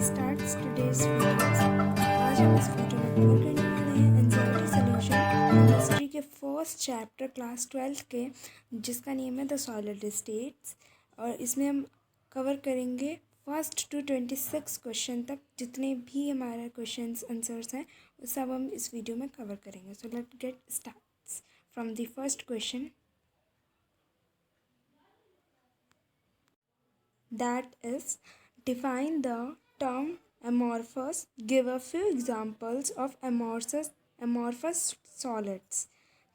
starts today's videos. आज हम इस वीडियो में कवर करने वाले हैं एंजाइटी सोल्यूशन केमिस्ट्री के फर्स्ट चैप्टर क्लास 12 के, जिसका नेम है द सॉलिड स्टेट्स। और इसमें हम कवर करेंगे फर्स्ट टू 26 क्वेश्चन तक। जितने भी हमारे क्वेश्चंस आंसर्स हैं वो सब हम इस वीडियो में कवर करेंगे। So let get starts from the first question, that is, define the term amorphous. Give a few examples of amorphous solids.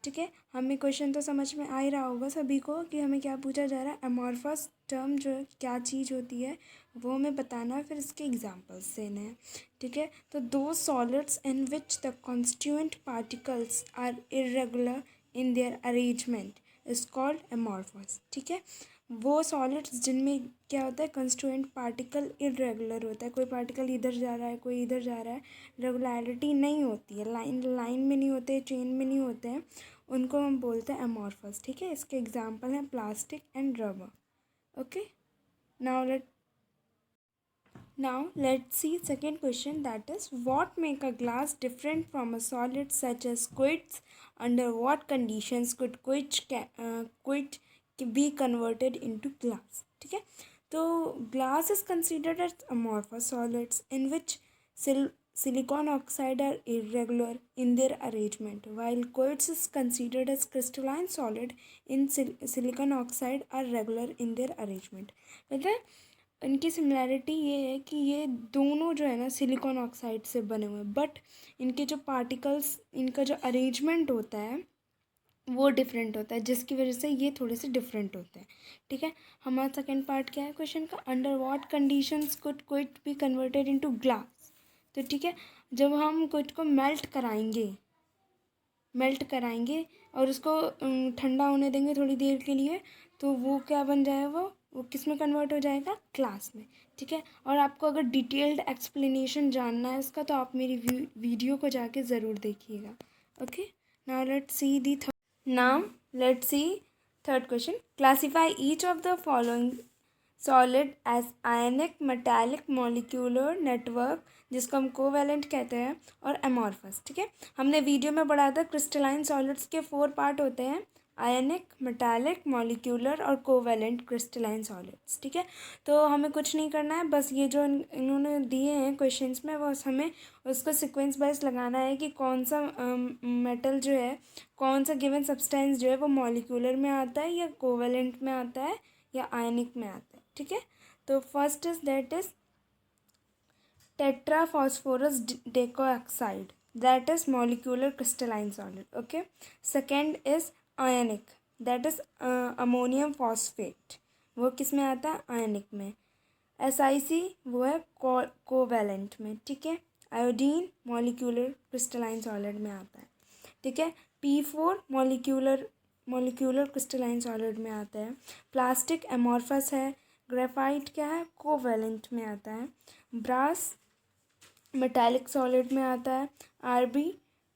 ठीक है, हमें क्वेश्चन तो समझ में आ ही रहा होगा सभी को कि हमें क्या पूछा जा रहा है। अमॉर्फस टर्म जो है क्या चीज़ होती है वो हमें बताना है, फिर इसके एग्जांपल्स देने हैं। ठीक है, तो the solids in which the constituent particles are irregular in their arrangement is called amorphous. ठीक है, वो सॉलिड्स जिनमें क्या होता है, कंस्टिट्यूएंट पार्टिकल इरेगुलर होता है। कोई पार्टिकल इधर जा रहा है, कोई इधर जा रहा है, रेगुलरिटी नहीं होती है, लाइन में नहीं होते, चेन में नहीं होते हैं, उनको हम बोलते हैं अमॉर्फस। ठीक है, इसके एग्जांपल हैं plastic and rubber. Okay, now let's see second question, that is, what make a glass different from a solid such as quits? Under what conditions could quit be converted into glass? ठीक है, तो glass is considered as amorphous solids in which silicon oxide are irregular in their arrangement, while quartz is considered as crystalline solid in silicon oxide are regular in their arrangement. मतलब इनकी similarity ये है कि ये दोनों जो है ना सिलिकॉन ऑक्साइड से बने हुए हैं, बट इनके जो पार्टिकल्स, इनका जो अरेंजमेंट होता है वो डिफरेंट होता है, जिसकी वजह से ये थोड़े से डिफरेंट होते हैं। ठीक है, हमारा सेकेंड पार्ट क्या है क्वेश्चन का, under what conditions could quit be converted into glass. तो ठीक है, जब हम क्विट को मेल्ट कराएंगे और उसको ठंडा होने देंगे थोड़ी देर के लिए, तो वो क्या बन जाएगा, वो किस में कन्वर्ट हो जाएगा, ग्लास में। ठीक है, और आपको अगर डिटेल्ड एक्सप्लेनेशन जानना है इसका तो आप मेरी वीडियो को जाके ज़रूर देखिएगा। Okay, now let's see third question, classify each of the following solid as ionic, metallic, molecular network, जिसको हम कोवैलेंट कहते हैं, और अमॉर्फस। ठीक है, हमने वीडियो में पढ़ा था क्रिस्टलाइन सॉलिड्स के 4 पार्ट होते हैं, आयनिक, मेटालिक, मॉलिक्यूलर और कोवैलेंट क्रिस्टलाइन सॉलिड्स। ठीक है, तो हमें कुछ नहीं करना है, बस ये जो इन्होंने दिए हैं क्वेश्चंस में वो हमें उसको सीक्वेंस वाइज लगाना है कि कौन सा मेटल जो है, कौन सा गिवन सब्सटेंस जो है वो मॉलिक्यूलर में आता है या कोवैलेंट में आता है या आयनिक में आता है। ठीक है, तो first is that is tetra phosphorus decaoxide, that is molecular crystalline solid. Okay, second is ionic, that is ammonium phosphate, वो किस में आता है, आयनिक में। SiC वो है कोवैलेंट में। ठीक है, आयोडीन मॉलिक्यूलर क्रिस्टलाइन सॉलिड में आता है। ठीक है, P4 मॉलिक्यूलर क्रिस्टलाइन सॉलिड में आता है। प्लास्टिक अमॉर्फस है। ग्रेफाइट क्या है, कोवैलेंट में आता है। ब्रास मेटालिक सॉलिड में आता है। Rb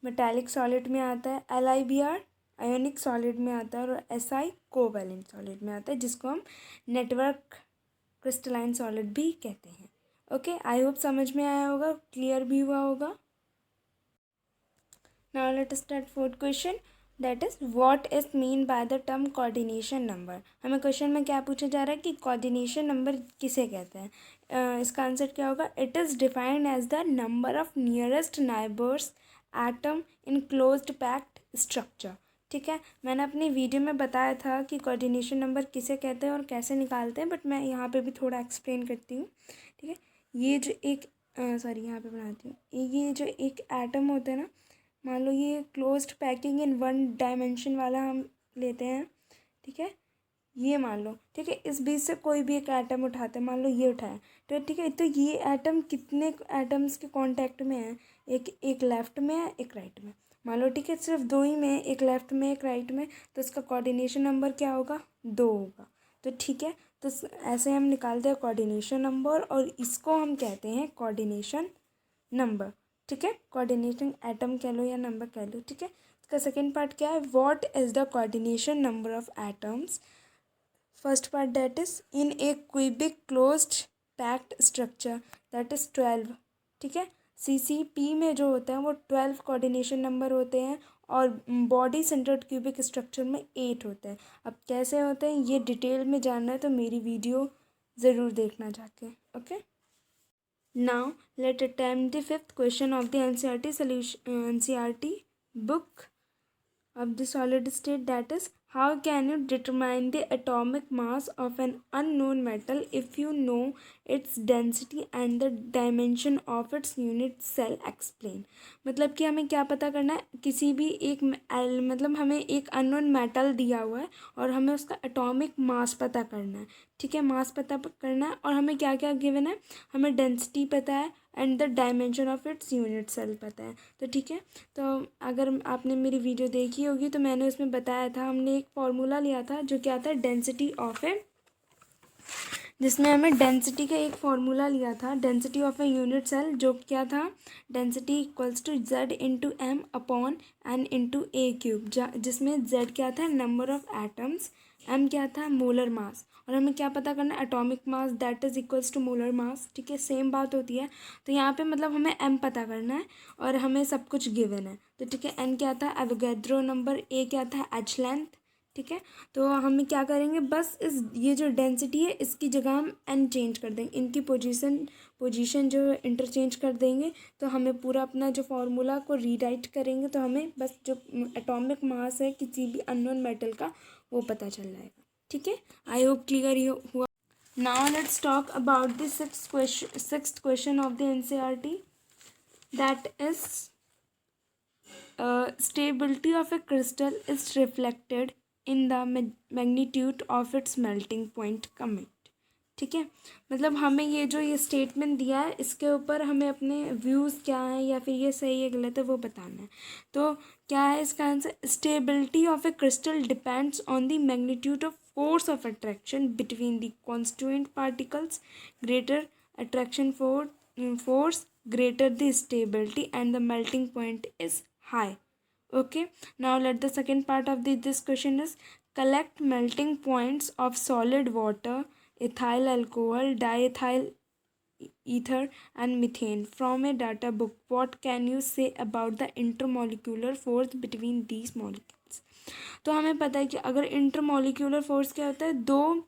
मेटालिक सॉलिड में आता है। LiBr आयोनिक सॉलिड में आता है। और Si कोवैलेंट सॉलिड में आता है, जिसको हम नेटवर्क क्रिस्टलाइन सॉलिड भी कहते हैं। ओके, आई होप समझ में आया होगा, क्लियर भी हुआ होगा। Now let us start fourth question, that is what is mean by the term coordination number. हमें क्वेश्चन में क्या पूछा जा रहा है कि कोऑर्डिनेशन नंबर किसे कहते हैं। इसका आंसर क्या होगा, it is defined as the number of nearest neighbours atom in closed packed structure. ठीक है, मैंने अपनी वीडियो में बताया था कि कोऑर्डिनेशन नंबर किसे कहते हैं और कैसे निकालते हैं, बट मैं यहाँ पे भी थोड़ा एक्सप्लेन करती हूँ। ठीक है, ये जो एक यहाँ पे बनाती हूँ, ये जो एक एटम होता है ना, मान लो ये क्लोज्ड पैकिंग इन 1 डायमेंशन वाला हम लेते हैं। ठीक है, ये मान लो, ठीक है, इस बीच से कोई भी एक एटम उठाते हैं, मान लो ये उठाया, तो ठीक है, तो ये एटम कितने एटम्स के कांटेक्ट में है, एक लेफ्ट में है, एक राइट में, मान लो। ठीक है, सिर्फ 2 ही में, एक लेफ्ट में एक राइट में, तो इसका कोऑर्डिनेशन नंबर क्या होगा, 2 होगा। तो ठीक है, तो ऐसे हम निकालते हैं कोऑर्डिनेशन नंबर, और इसको हम कहते हैं कोऑर्डिनेशन नंबर। ठीक है, कोऑर्डिनेशन एटम कह लो या नंबर कह लो। ठीक है, इसका सेकेंड पार्ट क्या है, what is the coordination number of atoms. First part that is in A cubic closed packed structure that is 12, ठीक है। CCP में जो होता है वो 12 कोऑर्डिनेशन नंबर होते हैं और बॉडी सेंटर्ड क्यूबिक स्ट्रक्चर में 8 होते हैं। अब कैसे होते हैं ये डिटेल में जानना है तो मेरी वीडियो ज़रूर देखना जाके, okay. Now let attempt the fifth question of the NCERT solution NCERT book of the solid state, that is, how can you determine the atomic mass of an unknown metal if you know its density and the dimension of its unit cell? Explain। मतलब कि हमें क्या पता करना है, किसी भी एक मतलब हमें एक अननोन मेटल दिया हुआ है और हमें उसका एटॉमिक मास पता करना है, ठीक है। मास पता करना है और हमें क्या क्या गिवन है, हमें डेंसिटी पता है and the dimension of its unit cell पता है। तो ठीक है, तो अगर आपने मेरी वीडियो देखी होगी तो मैंने उसमें बताया था, हमने एक फॉर्मूला लिया था जो क्या था, डेंसिटी ऑफ ए, जिसमें हमें डेंसिटी का एक फॉर्मूला लिया था, density of a unit cell, जो क्या था, density equals to Z into M upon N into a cube, जिसमें Z क्या था, नंबर ऑफ एटम्स, M क्या था, मोलर मास, और हमें क्या पता करना है, atomic mass that is equals to molar mass, ठीक है। सेम बात होती है। तो यहाँ पे मतलब हमें M पता करना है और हमें सब कुछ गिवन है। तो ठीक है, N क्या था, एवोगैड्रो नंबर, A क्या था, H लेंथ, ठीक है। तो हमें क्या करेंगे, बस इस ये जो डेंसिटी है इसकी जगह हम N चेंज कर देंगे, इनकी पोजीशन जो इंटरचेंज कर देंगे, तो हमें पूरा अपना जो फार्मूला को रीराइट करेंगे तो हमें बस जो एटॉमिक मास है किसी भी अननोन मेटल का वो पता चल जाएगा, ठीक है। आई होप क्लियर ये हुआ। Now let's talk about the sixth question of the NCERT, that is stability of a crystal is reflected in the magnitude of its melting point commit, ठीक है। मतलब हमें ये जो ये स्टेटमेंट दिया है इसके ऊपर हमें अपने व्यूज़ क्या हैं या फिर ये सही है गलत है वो बताना है। तो क्या है इसका answer, stability of A crystal depends on the magnitude of force of attraction between the constituent particles, greater attraction force, greater the stability, and the melting point is high. Okay, now let the second part of this question is, collect melting points of solid water, ethyl alcohol, diethyl ether and methane from a data book. What can you say about the intermolecular force between these molecules? तो हमें पता है कि अगर intermolecular force क्या होता है, दो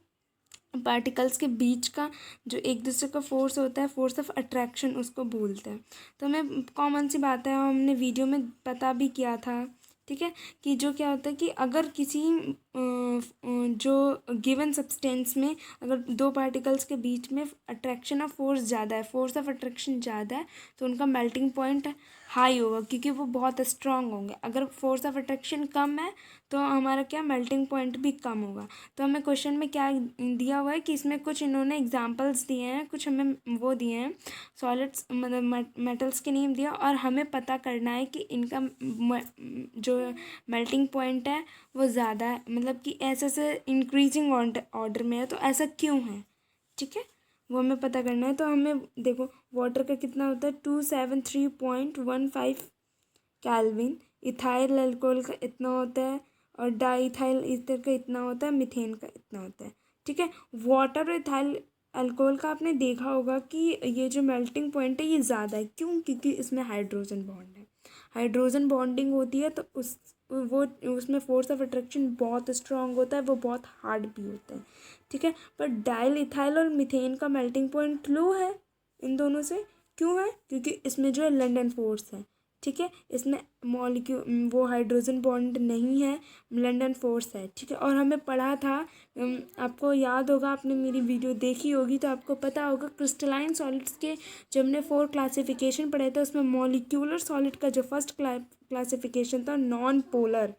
पार्टिकल्स के बीच का जो एक दूसरे का फोर्स होता है, फोर्स ऑफ अट्रैक्शन, उसको बोलते हैं। तो हमें कॉमन सी बात है, हमने वीडियो में पता भी किया था, ठीक है, कि जो क्या होता है कि अगर किसी जो गिवन सब्सटेंस में अगर दो पार्टिकल्स के बीच में अट्रैक्शन ऑफ फोर्स ज़्यादा है, फोर्स ऑफ अट्रैक्शन ज़्यादा है, तो उनका मेल्टिंग पॉइंट हाई होगा क्योंकि वो बहुत स्ट्रांग होंगे। अगर फोर्स ऑफ अट्रैक्शन कम है तो हमारा क्या, मेल्टिंग पॉइंट भी कम होगा। तो हमें क्वेश्चन में क्या दिया हुआ है कि इसमें कुछ इन्होंने एग्जांपल्स दिए हैं, कुछ हमें वो दिए हैं सॉलिड्स, मतलब मेटल्स के नेम दिया, और हमें पता करना है कि इनका जो मेल्टिंग पॉइंट है वो ज़्यादा है, मतलब कि ऐसे से इंक्रीजिंग ऑर्डर में है, तो ऐसा क्यों है, ठीक है, वो हमें पता करना है। तो हमें देखो, वाटर का कितना होता है, 273.15 केल्विन, इथाइल अल्कोहल का इतना होता है, और डाईथाइल ईथर का इतना होता है, मीथेन का इतना होता है, ठीक है। वाटर और इथाइल अल्कोहल का आपने देखा होगा कि ये जो मेल्टिंग पॉइंट है ये ज़्यादा है, क्यों, क्योंकि इसमें हाइड्रोजन बॉन्ड है, हाइड्रोजन बॉन्डिंग होती है, तो वो उसमें फोर्स ऑफ अट्रैक्शन बहुत स्ट्रांग होता है, वो बहुत हार्ड भी होता है, ठीक है। पर डाइल इथाइल और मीथेन का मेल्टिंग पॉइंट लो है इन दोनों से, क्यों है, क्योंकि इसमें जो है लंडन फोर्स है, ठीक है, इसमें मॉलिक्यूल वो हाइड्रोजन बॉन्ड नहीं है, लंडन फोर्स है, ठीक है। और हमें पढ़ा था, आपको याद होगा, आपने मेरी वीडियो देखी होगी तो आपको पता होगा, क्रिस्टलाइन सॉलिड्स के जब हमने 4 क्लासिफिकेशन पढ़े थे उसमें मॉलिक्यूलर सॉलिड का जो फर्स्ट क्लासिफिकेशन था non polar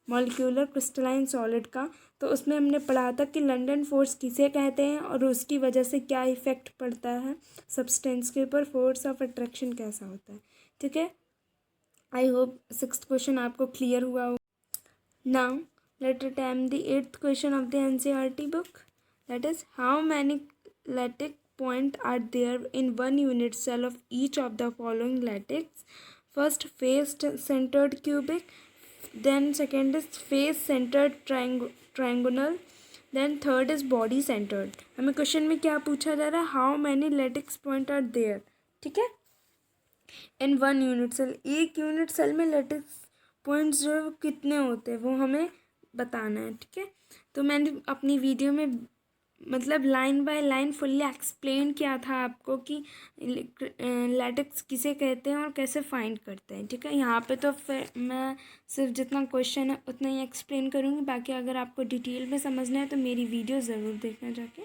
molecular crystalline solid का, तो उसमें हमने पढ़ा था कि लंडन फोर्स किसे कहते हैं और उसकी वजह से क्या इफ़ेक्ट पड़ता है सब्सटेंस के ऊपर, फोर्स ऑफ अट्रैक्शन कैसा होता है, ठीक है। आई होप सिक्स्थ क्वेश्चन आपको क्लियर हुआ हो। Now let attempt the eighth question of the NCERT book, that is, how many lattice point are there in one unit cell of each of the following lattices? First, face centred cubic, then second is face centered triangular, then third is body centred. हमें question में क्या पूछा जा रहा है, how many lattice point are there, ठीक है, इन one unit cell. एक यूनिट सेल में लेटिक्स पॉइंट्स जो है वो कितने होते हैं वो हमें बताना है, ठीक है। तो मैंने अपनी वीडियो में मतलब line by line fully explain किया था आपको कि लैटिक्स किसे कहते हैं और कैसे फाइंड करते हैं, ठीक है। यहाँ पे तो फिर मैं सिर्फ जितना क्वेश्चन है उतना ही एक्सप्लेन करूँगी, बाकी अगर आपको डिटेल में समझना है तो मेरी वीडियो ज़रूर देखना जाके।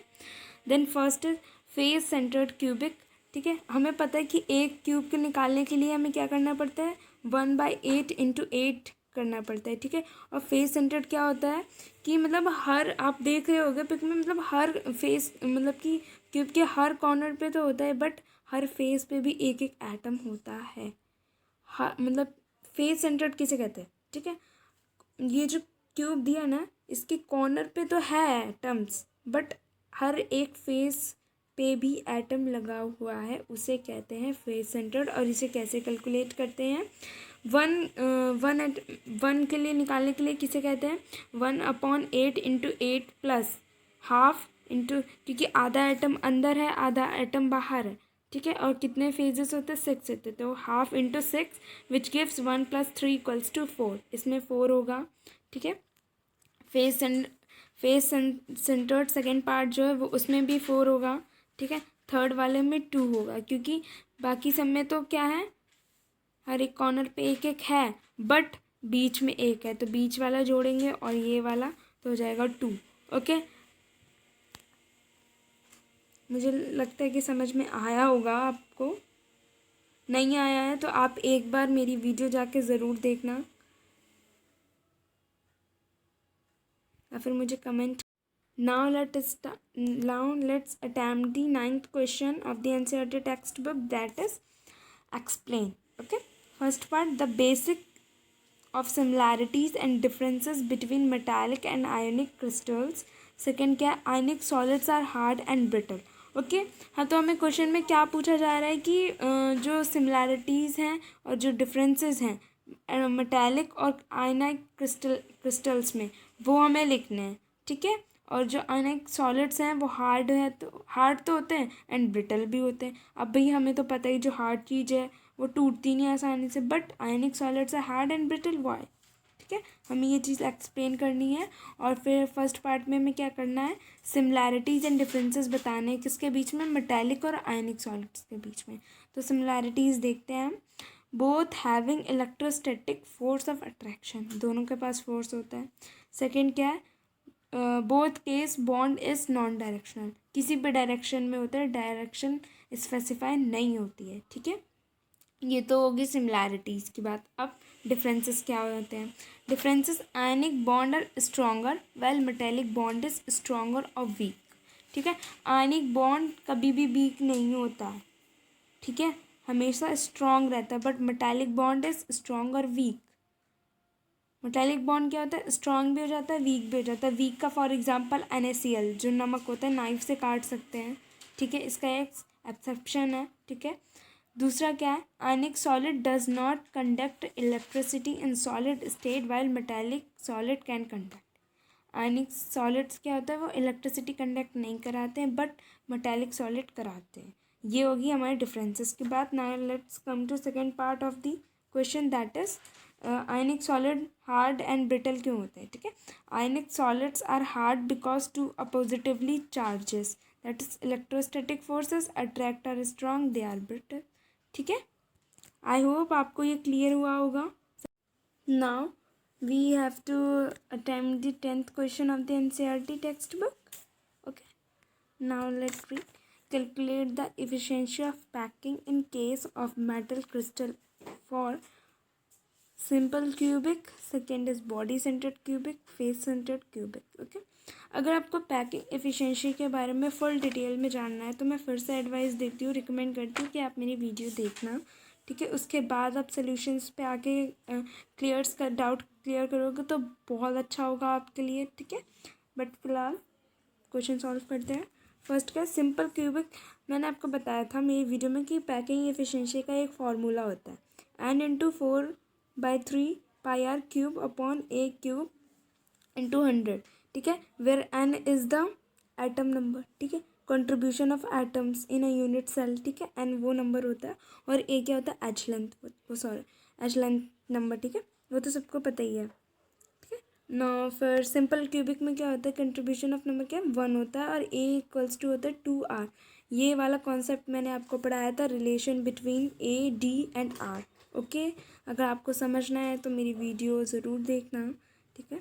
Then first is face centred cubic, ठीक है। हमें पता है कि एक क्यूब के निकालने के लिए हमें क्या करना पड़ता है, 1/8 इंटू 8 करना पड़ता है, ठीक है। और फेस सेंटर्ड क्या होता है कि मतलब हर, आप देख रहे होगे पिक में, मतलब हर फेस मतलब कि क्यूब के हर कॉर्नर पे तो होता है, बट हर फेस पे भी एक एक एटम होता है। मतलब फेस सेंटर्ड किसे कहते हैं, ठीक है। ये जो क्यूब दिया ना, इसके कॉर्नर पे तो है एटम्स, बट हर एक फेस पे भी एटम लगा हुआ है, उसे कहते हैं फेस सेंटर्ड। और इसे कैसे कैलकुलेट करते हैं, वन के लिए निकालने के लिए किसे कहते हैं, 1/8 इंटू 8 प्लस हाफ इंटू, क्योंकि आधा एटम अंदर है आधा एटम बाहर है, ठीक है। और कितने फेजेस होते हैं, 6 होते हैं, तो हाफ इंटू 6 विच गिव्स 1 + 3 = 4। इसमें 4 होगा, ठीक है। फेस सेंटर्ड सेकेंड पार्ट जो है वो उसमें भी 4 होगा, ठीक है। थर्ड वाले में 2 होगा, क्योंकि बाकी सब में तो क्या है, हर एक कॉर्नर पे एक एक है, बट बीच में एक है, तो बीच वाला जोड़ेंगे और ये वाला तो हो जाएगा 2। ओके, मुझे लगता है कि समझ में आया होगा आपको। नहीं आया है तो आप एक बार मेरी वीडियो जाके ज़रूर देखना या फिर मुझे comment. Now let's attempt the 9th question of the NCERT textbook, that is explain. Okay, first part, the basic of similarities and differences between metallic and ionic crystals. Second क्या, ionic solids are hard and brittle. Okay हाँ, तो हमें question में क्या पूछा जा रहा है कि जो सिमिलैरिटीज़ हैं और जो डिफरेंसेस हैं मेटालिक और आयनिक क्रिस्टल्स में, वो हमें लिखने हैं, ठीक है। और जो आयनिक सॉलिड्स हैं वो हार्ड तो होते हैं एंड ब्रिटल भी होते हैं। अब भाई हमें तो पता ही, जो हार्ड चीज़ है वो टूटती नहीं आसानी से, बट आयनिक सॉलिड्स है हार्ड एंड ब्रिटल, वाई, ठीक है। हमें ये चीज़ एक्सप्लेन करनी है। और फिर फर्स्ट पार्ट में हमें क्या करना है, सिमिलैरिटीज़ एंड डिफरेंसेस बताने हैं, किसके बीच में, मेटालिक और आयनिक सॉलिड्स के बीच में। तो सिमिलैरिटीज़ देखते हैं हम। Both having electrostatic force of attraction, दोनों के पास फोर्स होता है। सेकेंड क्या है, both case bond is non directional, किसी भी डायरेक्शन में होता है, डायरेक्शन स्पेसिफाई नहीं होती है, ठीक है। ये तो होगी सिमिलैरिटीज़ की बात। अब डिफरेंसेस क्या होते हैं, differences, ionic bond are stronger well metallic bond is stronger और वीक, ठीक है। आयनिक बॉन्ड कभी भी वीक नहीं होता है, ठीक है, हमेशा स्ट्रॉन्ग रहता है, but metallic bond is strong और वीक। मेटेलिक बॉन्ड क्या होता है, स्ट्रॉन्ग भी हो जाता है वीक भी हो जाता है। वीक का फॉर एग्जांपल NaCl, जो नमक होता है, नाइफ से काट सकते हैं, ठीक है, इसका एक एक्सेप्शन है, ठीक है। दूसरा क्या है, आयनिक solid does not conduct electricity in solid state while metallic solid can conduct. Ionic solids क्या होता है, वो इलेक्ट्रिसिटी कंडक्ट नहीं कराते हैं, बट मेटेलिक सॉलिड कराते हैं। ये होगी हमारे डिफरेंसेस की बात। Now let's come to second part of the question, that is ionic solid hard and brittle क्यों होते हैं, ठीक है। Ionic solids are hard because to oppositely charges, that is electrostatic forces attract are strong, they are brittle, ठीक है। I hope आपको ये clear हुआ होगा। Now we have to attempt the 10th question of the NCERT textbook. Okay, now let's read, calculate the efficiency of packing in case of metal crystal for simple cubic, second is body centred cubic, face centred cubic. Okay, अगर आपको packing efficiency के बारे में full detail में जानना है तो मैं फिर से एडवाइस देती हूँ, रिकमेंड करती हूँ कि आप मेरी वीडियो देखना, ठीक है। उसके बाद आप सोल्यूशंस पे आके डाउट क्लियर करोगे तो बहुत अच्छा होगा आपके लिए, ठीक है। बट फिलहाल क्वेश्चन सॉल्व करते हैं। फर्स्ट क्या, सिंपल क्यूबिक, मैंने आपको बताया था मेरी वीडियो में कि पैकिंग एफिशिएंसी का एक फार्मूला होता है, N × 4/3 πr³ अपॉन A³ × 100, ठीक है, where N is the atom number, ठीक है, contribution of atoms in a unit cell, ठीक है, एन वो नंबर होता है, और ए क्या होता है, एच लेंथ, वो सॉरी एच लेंथ नंबर, ठीक है, वो तो सबको पता ही है, ठीक है ना। फिर सिंपल क्यूबिक में क्या होता है, कंट्रीब्यूशन ऑफ नंबर क्या है, 1 होता है, और ए इक्वल्स टू होता है 2r। ये वाला कॉन्सेप्ट मैंने आपको पढ़ाया था, relation between a d and r. Okay, अगर आपको समझना है तो मेरी वीडियो ज़रूर देखना, ठीक है।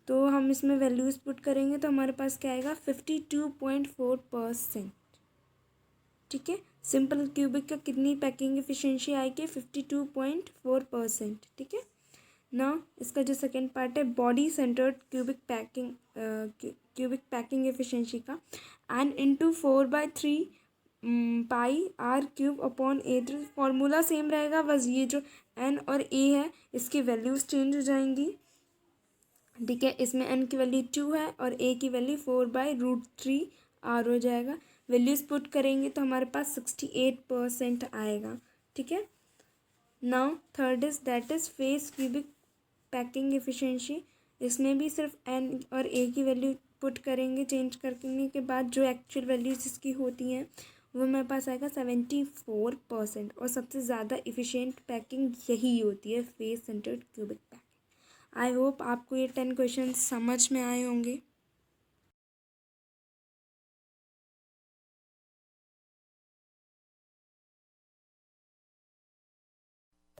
तो हम इसमें वैल्यूज़ पुट करेंगे तो हमारे पास क्या आएगा, 52.4%, ठीक है। सिंपल क्यूबिक का कितनी पैकिंग एफिशिएंसी आएगी, 52.4%, ठीक है ना। इसका जो सेकेंड पार्ट है, body centred cubic packing efficiency का, n into 4/3 pi r cube upon a. Formula same रहेगा, बस ये जो एन और ए है इसकी वैल्यूज़ चेंज हो जाएंगी, ठीक है। इसमें एन की वैल्यू 2 है और ए की वैल्यू 4/√3 आर हो जाएगा। वैल्यूज़ पुट करेंगे तो हमारे पास 68% आएगा, ठीक है। Now third is that is face cubic packing efficiency. इसमें भी सिर्फ एन और ए की वैल्यू पुट करेंगे, चेंज करने के बाद जो एक्चुअल वैल्यूज इसकी होती हैं वो मेरे पास आएगा 74%। और सबसे ज़्यादा इफ़िशिएंट पैकिंग यही होती है, फेस सेंटर्ड क्यूबिक पैकिंग। आई होप आपको ये 10 क्वेश्चन समझ में आए होंगे।